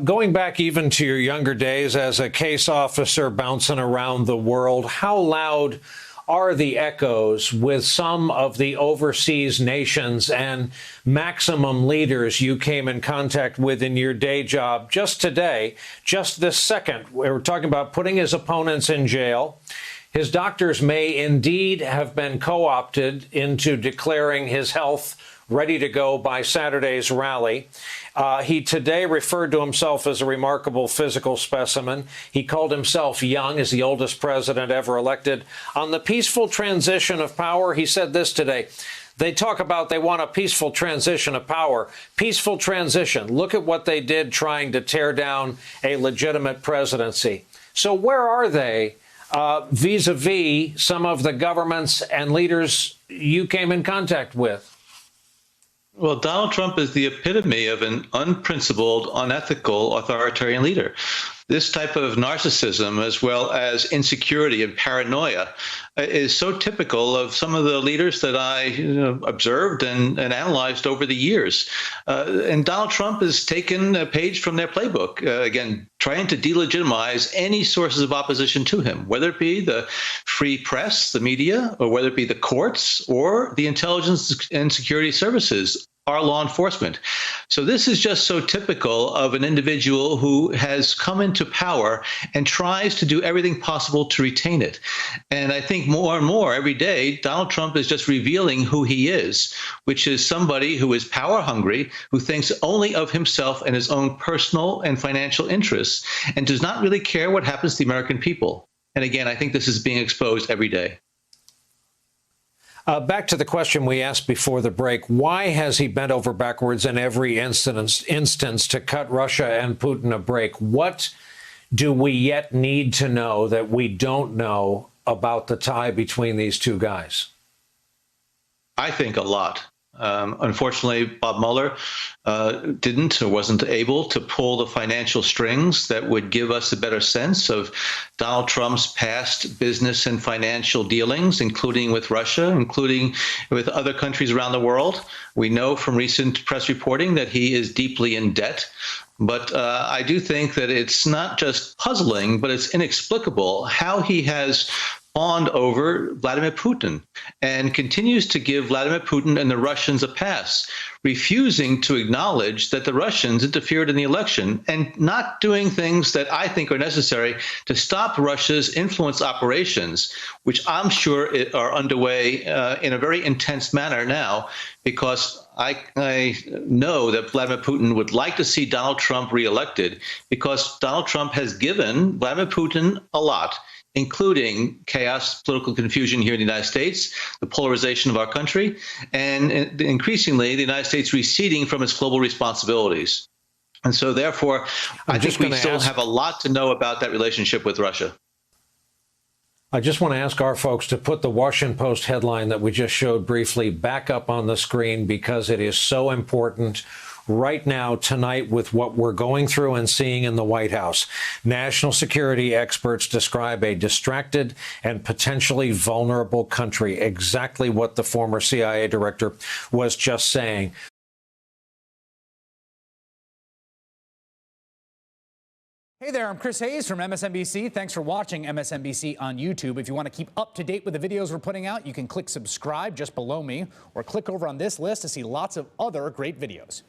Going back even to your younger days as a case officer bouncing around the world, how loud are the echoes with some of the overseas nations and maximum leaders you came in contact with in your day job just today, just this second? We're talking about putting his opponents in jail. His doctors may indeed have been co-opted into declaring his health ready to go by Saturday's rally. He today referred to himself as a remarkable physical specimen. He called himself young, as the oldest president ever elected. On the peaceful transition of power, he said this today. They talk about they want a peaceful transition of power. Peaceful transition. Look at what they did trying to tear down a legitimate presidency. So where are they vis-a-vis some of the governments and leaders you came in contact with? Well, Donald Trump is the epitome of an unprincipled, unethical, authoritarian leader. This type of narcissism, as well as insecurity and paranoia, is so typical of some of the leaders that I observed and analyzed over the years. And Donald Trump has taken a page from their playbook, again, trying to delegitimize any sources of opposition to him, whether it be the free press, the media, or whether it be the courts or the intelligence and security services, our law enforcement. So this is just so typical of an individual who has come into power and tries to do everything possible to retain it. And I think more and more every day, Donald Trump is just revealing who he is, which is somebody who is power hungry, who thinks only of himself and his own personal and financial interests, and does not really care what happens to the American people. And again, I think this is being exposed every day. Back to the question we asked before the break, why has he bent over backwards in every instance to cut Russia and Putin a break? What do we yet need to know that we don't know about the tie between these two guys? I think a lot. Unfortunately, Bob Mueller didn't or wasn't able to pull the financial strings that would give us a better sense of Donald Trump's past business and financial dealings, including with Russia, including with other countries around the world. We know from recent press reporting that he is deeply in debt. But I do think that it's not just puzzling, but it's inexplicable how he has fawned over Vladimir Putin and continues to give Vladimir Putin and the Russians a pass, refusing to acknowledge that the Russians interfered in the election and not doing things that I think are necessary to stop Russia's influence operations, which I'm sure are underway in a very intense manner now, because I know that Vladimir Putin would like to see Donald Trump reelected, because Donald Trump has given Vladimir Putin a lot, including chaos, political confusion here in the United States, the polarization of our country, and increasingly the United States receding from its global responsibilities. And so therefore, I think we still have a lot to know about that relationship with Russia. I just want to ask our folks to put the Washington Post headline that we just showed briefly back up on the screen, because it is so important right now, tonight, with what we're going through and seeing in the White House. National security experts describe a distracted and potentially vulnerable country, exactly what the former CIA director was just saying. Hey there, I'm Chris Hayes from MSNBC. Thanks for watching MSNBC on YouTube. If you want to keep up to date with the videos we're putting out, you can click subscribe just below me, or click over on this list to see lots of other great videos.